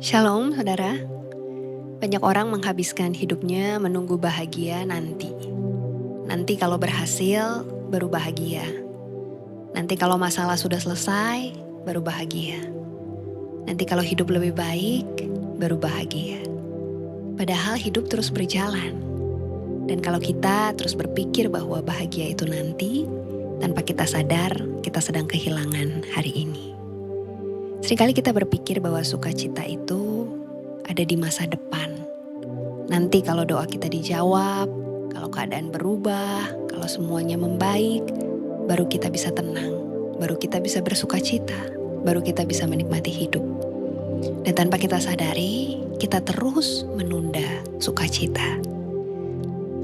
Shalom saudara, banyak orang menghabiskan hidupnya menunggu bahagia nanti. Nanti kalau berhasil, baru bahagia. Nanti kalau masalah sudah selesai, baru bahagia. Nanti kalau hidup lebih baik, baru bahagia. Padahal hidup terus berjalan. Dan kalau kita terus berpikir bahwa bahagia itu nanti, tanpa kita sadar, kita sedang kehilangan hari ini. Seringkali kita berpikir bahwa sukacita itu ada di masa depan. Nanti kalau doa kita dijawab, kalau keadaan berubah, kalau semuanya membaik, baru kita bisa tenang, baru kita bisa bersukacita, baru kita bisa menikmati hidup. Dan tanpa kita sadari, kita terus menunda sukacita.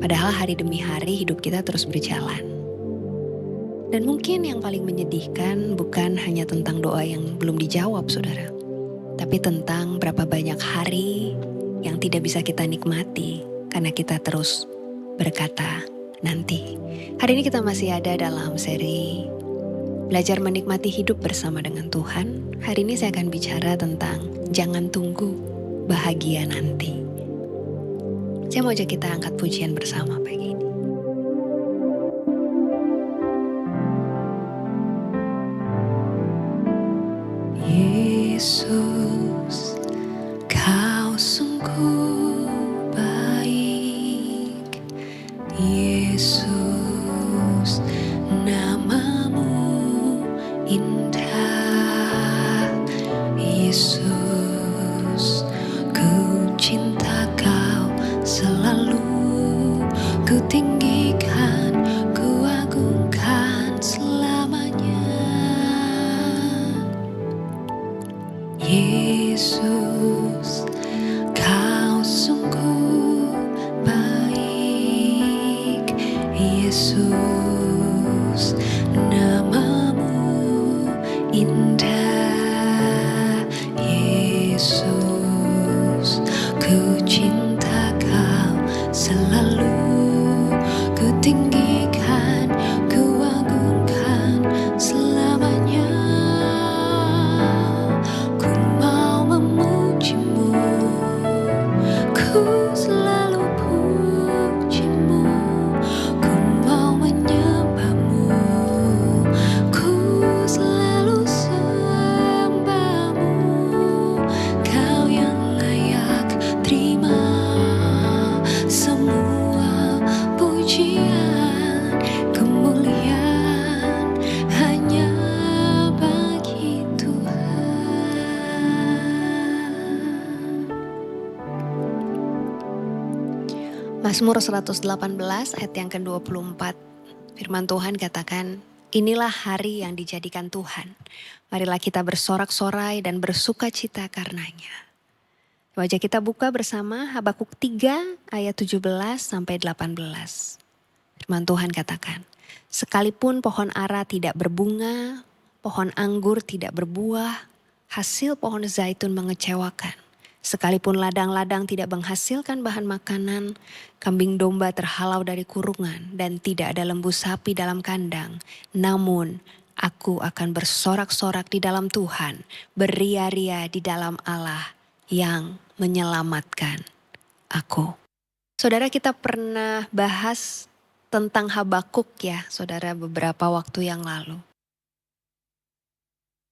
Padahal hari demi hari hidup kita terus berjalan. Dan mungkin yang paling menyedihkan bukan hanya tentang doa yang belum dijawab, saudara. Tapi tentang berapa banyak hari yang tidak bisa kita nikmati karena kita terus berkata nanti. Hari ini kita masih ada dalam seri Belajar Menikmati Hidup Bersama dengan Tuhan. Hari ini saya akan bicara tentang jangan tunggu bahagia nanti. Saya mau ajak kita angkat pujian bersama pagi ini. Yesus, Kau sungguh baik. Yesus, namamu indah. Yesus, ku cinta Kau selalu. Ku tinggikan, ku agungkan selamanya. Yesus, Kau sungguh baik. Yesus, namamu indah. Yesus, ku cinta Kau selalu. Ku tinggikan, ku agungkan selamanya. Ku selalu pujimu, ku mau menyembahmu, ku selalu sembahmu. Kau yang layak terima semua pujian, kemuliaan hanya bagi Tuhan. Mazmur 118 ayat yang ke-24, firman Tuhan katakan, inilah hari yang dijadikan Tuhan. Marilah kita bersorak-sorai dan bersukacita karenanya. Wajah kita buka bersama Habakuk 3 ayat 17 sampai 18. Firman Tuhan katakan, sekalipun pohon ara tidak berbunga, pohon anggur tidak berbuah, hasil pohon zaitun mengecewakan. Sekalipun ladang-ladang tidak menghasilkan bahan makanan, kambing domba terhalau dari kurungan, dan tidak ada lembu sapi dalam kandang. Namun, aku akan bersorak-sorak di dalam Tuhan, beria-ria di dalam Allah yang menyelamatkan aku. Saudara, kita pernah bahas tentang Habakuk ya, saudara, beberapa waktu yang lalu.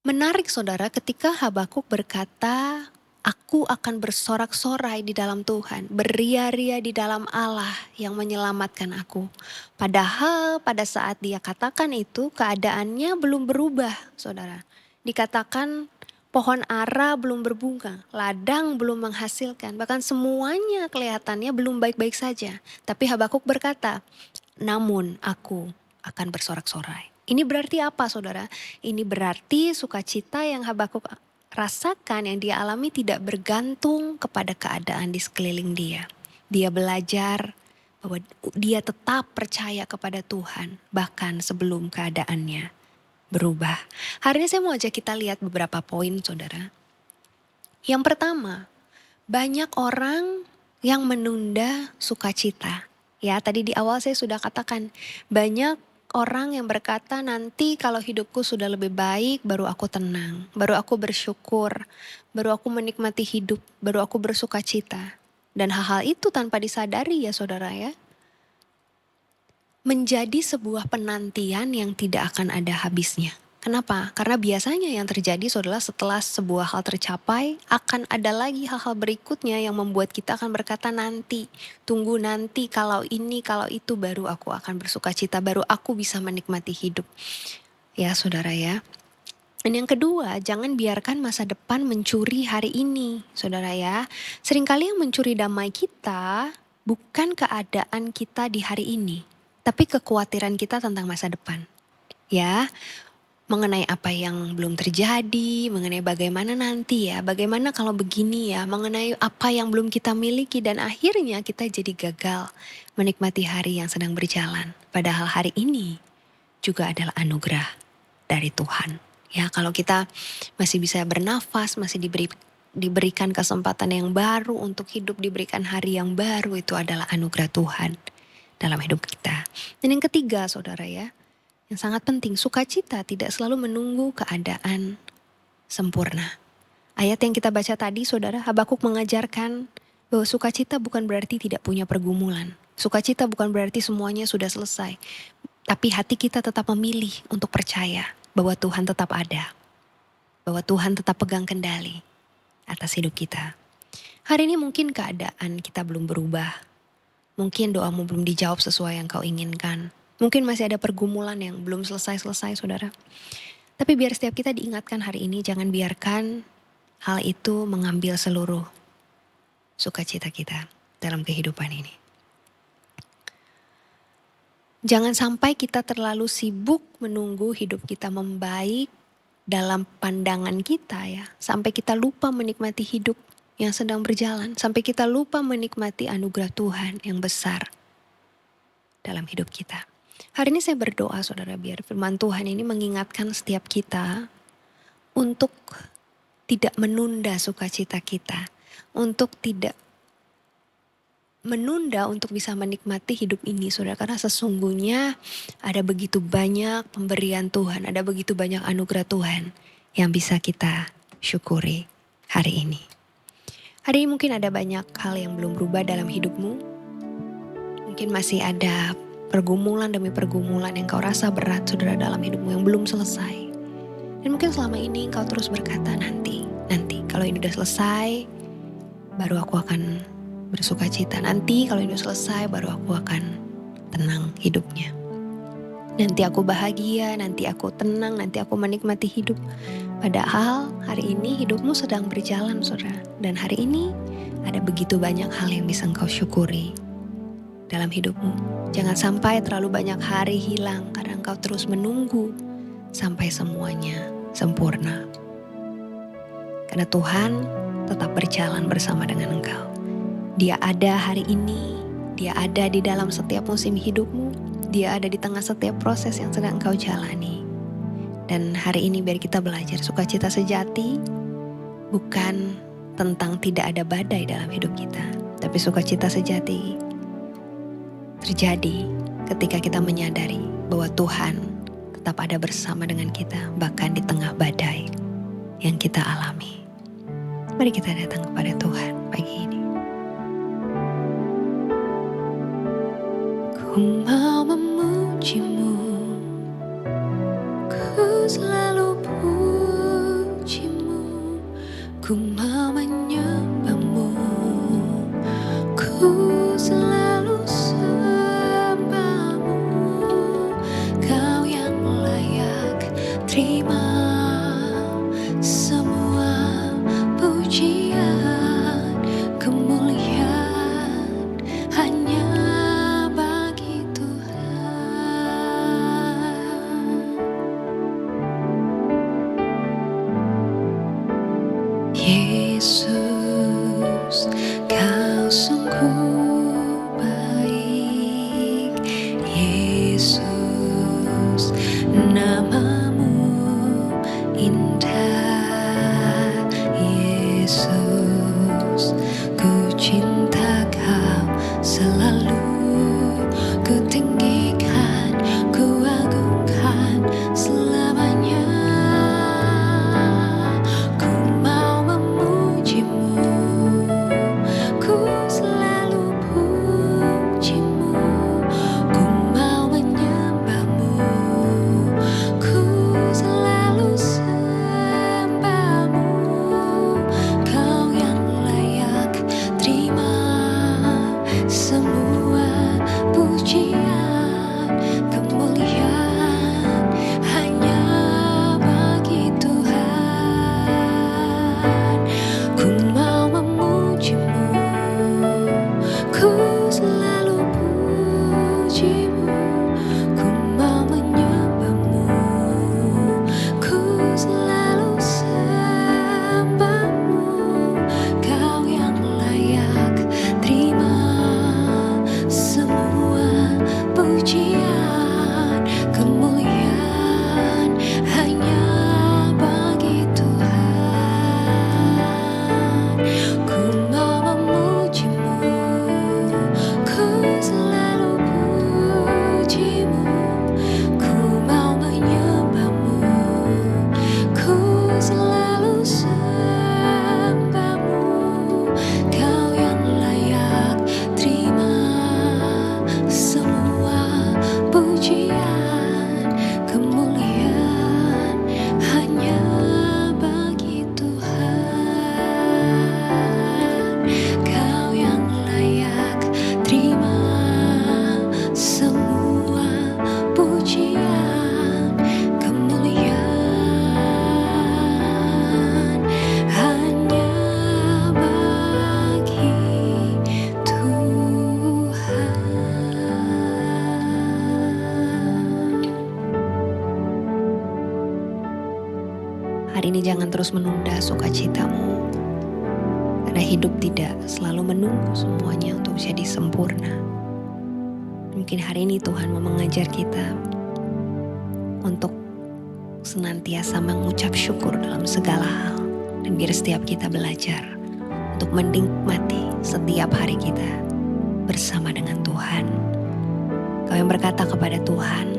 Menarik saudara, ketika Habakuk berkata, aku akan bersorak-sorai di dalam Tuhan, beria-ria di dalam Allah yang menyelamatkan aku. Padahal pada saat dia katakan itu, keadaannya belum berubah, saudara. Dikatakan pohon ara belum berbunga, ladang belum menghasilkan, bahkan semuanya kelihatannya belum baik-baik saja. Tapi Habakuk berkata, namun aku akan bersorak-sorai. Ini berarti apa, saudara? Ini berarti sukacita yang Habakuk rasakan, yang dia alami tidak bergantung kepada keadaan di sekeliling dia. Dia belajar bahwa dia tetap percaya kepada Tuhan bahkan sebelum keadaannya berubah. Hari ini saya mau ajak kita lihat beberapa poin, saudara. Yang pertama, banyak orang yang menunda sukacita. Ya, tadi di awal saya sudah katakan banyak orang yang berkata nanti kalau hidupku sudah lebih baik baru aku tenang, baru aku bersyukur, baru aku menikmati hidup, baru aku bersuka cita. Dan hal-hal itu tanpa disadari ya saudara ya, menjadi sebuah penantian yang tidak akan ada habisnya. Kenapa? Karena biasanya yang terjadi adalah setelah sebuah hal tercapai, akan ada lagi hal-hal berikutnya yang membuat kita akan berkata nanti, tunggu nanti kalau ini, kalau itu baru aku akan bersuka cita, baru aku bisa menikmati hidup. Ya saudara ya. Dan yang kedua, jangan biarkan masa depan mencuri hari ini, saudara ya. Seringkali yang mencuri damai kita bukan keadaan kita di hari ini, tapi kekhawatiran kita tentang masa depan. Ya, mengenai apa yang belum terjadi, mengenai bagaimana nanti ya, bagaimana kalau begini ya, mengenai apa yang belum kita miliki dan akhirnya kita jadi gagal menikmati hari yang sedang berjalan. Padahal hari ini juga adalah anugerah dari Tuhan. Ya, kalau kita masih bisa bernafas, masih diberikan kesempatan yang baru untuk hidup, diberikan hari yang baru, itu adalah anugerah Tuhan dalam hidup kita. Dan yang ketiga, saudara ya, yang sangat penting, sukacita tidak selalu menunggu keadaan sempurna. Ayat yang kita baca tadi, saudara, Habakuk mengajarkan bahwa sukacita bukan berarti tidak punya pergumulan. Sukacita bukan berarti semuanya sudah selesai. Tapi hati kita tetap memilih untuk percaya bahwa Tuhan tetap ada. Bahwa Tuhan tetap pegang kendali atas hidup kita. Hari ini mungkin keadaan kita belum berubah. Mungkin doamu belum dijawab sesuai yang kau inginkan. Mungkin masih ada pergumulan yang belum selesai-selesai, saudara. Tapi biar setiap kita diingatkan hari ini, jangan biarkan hal itu mengambil seluruh sukacita kita dalam kehidupan ini. Jangan sampai kita terlalu sibuk menunggu hidup kita membaik dalam pandangan kita ya. Sampai kita lupa menikmati hidup yang sedang berjalan. Sampai kita lupa menikmati anugerah Tuhan yang besar dalam hidup kita. Hari ini saya berdoa saudara, biar firman Tuhan ini mengingatkan setiap kita untuk tidak menunda sukacita kita. Untuk tidak menunda untuk bisa menikmati hidup ini saudara. Karena sesungguhnya ada begitu banyak pemberian Tuhan. Ada begitu banyak anugerah Tuhan yang bisa kita syukuri hari ini. Hari ini mungkin ada banyak hal yang belum berubah dalam hidupmu. Mungkin masih ada pergumulan demi pergumulan yang kau rasa berat saudara dalam hidupmu yang belum selesai. Dan mungkin selama ini kau terus berkata nanti kalau ini udah selesai baru aku akan bersuka cita. Nanti kalau ini udah selesai baru aku akan tenang hidupnya. Nanti aku bahagia, nanti aku tenang, nanti aku menikmati hidup. Padahal hari ini hidupmu sedang berjalan saudara. Dan hari ini ada begitu banyak hal yang bisa engkau syukuri dalam hidupmu. Jangan sampai terlalu banyak hari hilang karena engkau terus menunggu sampai semuanya sempurna. Karena Tuhan tetap berjalan bersama dengan engkau. Dia ada hari ini, dia ada di dalam setiap musim hidupmu, dia ada di tengah setiap proses yang sedang engkau jalani. Dan hari ini biar kita belajar sukacita sejati bukan tentang tidak ada badai dalam hidup kita, tapi sukacita sejati terjadi ketika kita menyadari bahwa Tuhan tetap ada bersama dengan kita bahkan di tengah badai yang kita alami. Mari kita datang kepada Tuhan pagi ini. Ku mau memuji-Mu, ku selalu puji-Mu, ku mau menyembah-Mu, ku selalu sembah-Mu. Kau yang layak terima semua pujian, kemuliaan hanya bagi Tuhan. Yesus, Kau sungguh baik. Yesus, nama-Mu indah. Yesus, ku cinta Kau selalu, ku tinggikan, ku Jangan terus menunda sukacitamu, karena hidup tidak selalu menunggu semuanya untuk jadi sempurna. Mungkin hari ini Tuhan mau mengajar kita untuk senantiasa mengucap syukur dalam segala hal. Dan biar setiap kita belajar untuk menikmati setiap hari kita bersama dengan Tuhan. Kau yang berkata kepada Tuhan,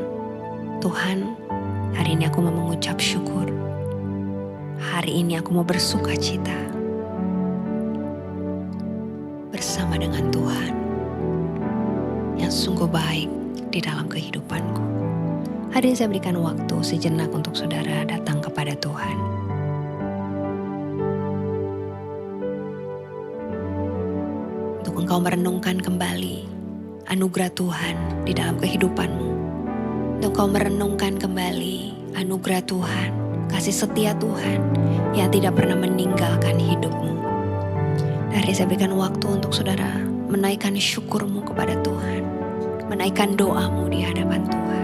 Tuhan, hari ini aku mau mengucap syukur. Hari ini aku mau bersuka cita bersama dengan Tuhan yang sungguh baik di dalam kehidupanku. Hari ini saya berikan waktu sejenak untuk saudara datang kepada Tuhan. Untuk engkau merenungkan kembali anugerah Tuhan di dalam kehidupanmu. Untuk engkau merenungkan kembali anugerah Tuhan, kasih setia Tuhan yang tidak pernah meninggalkan hidupmu. Hari ini saya berikan waktu untuk saudara menaikkan syukurmu kepada Tuhan, menaikkan doamu di hadapan Tuhan.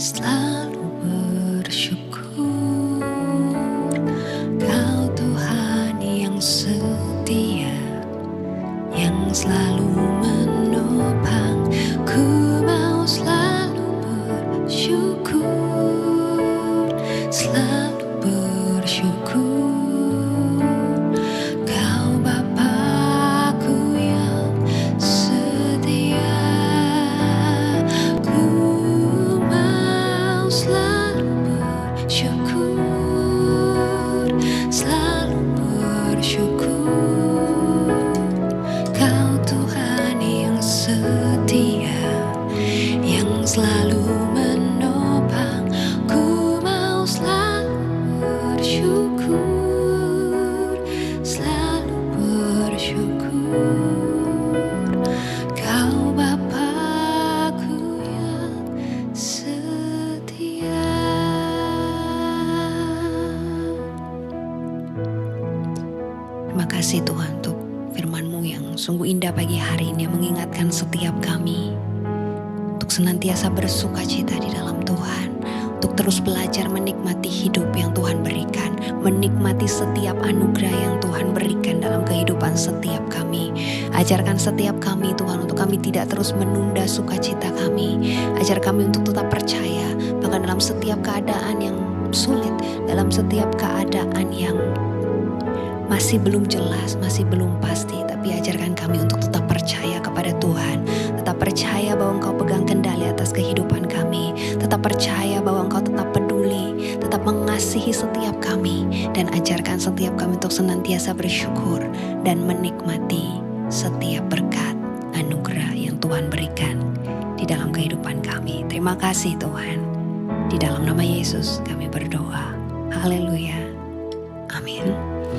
Selalu bersyukur, Kau Tuhan yang setia, yang selalu menopang. Ku mau selalu bersyukur, selalu bersyukur. Kau Bapa-Ku yang setia, ku mau selalu bersyukur, selalu bersyukur. Kau Tuhan yang setia, yang selalu menopang. Ku mau selalu bersyukur, selalu bersyukur. Kau Bapa-Ku yang setia. Terima kasih Tuhan untuk firman-Mu yang sungguh indah pagi hari ini, yang mengingatkan setiap kami untuk senantiasa bersuka cita di dalam Tuhan, untuk terus belajar menikmati hidup yang Tuhan berikan, menikmati setiap anugerah yang Tuhan berikan dalam kehidupan setiap kami. Ajarkan setiap kami Tuhan untuk kami tidak terus menunda sukacita kami. Ajar kami untuk tetap percaya bahkan dalam setiap keadaan yang sulit, dalam setiap keadaan yang masih belum jelas, masih belum pasti, tapi ajarkan kami untuk tetap percaya kepada Tuhan, tetap percaya bahwa Engkau pegang kendali atas kehidupan kami, tetap percaya bahwa Engkau tetap peduli, tetap mengasihi setiap kami, dan ajarkan setiap kami untuk senantiasa bersyukur dan menikmati setiap berkat anugerah yang Tuhan berikan di dalam kehidupan kami. Terima kasih Tuhan. Di dalam nama Yesus kami berdoa. Haleluya. Amin.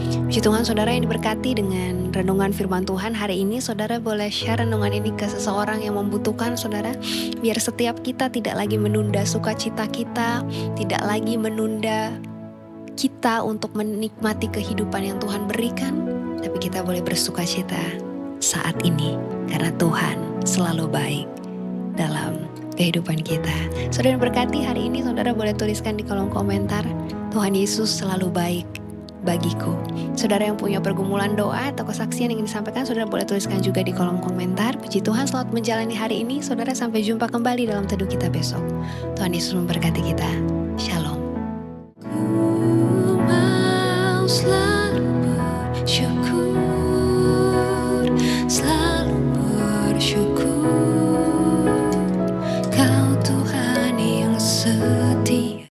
Puji Tuhan, saudara yang diberkati dengan renungan firman Tuhan hari ini, saudara boleh share renungan ini ke seseorang yang membutuhkan, saudara. Biar setiap kita tidak lagi menunda sukacita kita, tidak lagi menunda kita untuk menikmati kehidupan yang Tuhan berikan, tapi kita boleh bersukacita saat ini. Karena Tuhan selalu baik dalam kehidupan kita. Saudara berkati hari ini, saudara boleh tuliskan di kolom komentar, Tuhan Yesus selalu baik bagiku. Saudara yang punya pergumulan doa atau kesaksian yang ingin disampaikan, saudara boleh tuliskan juga di kolom komentar. Puji Tuhan, selamat menjalani hari ini. Saudara, sampai jumpa kembali dalam teduh kita besok. Tuhan Yesus memberkati kita. Shalom.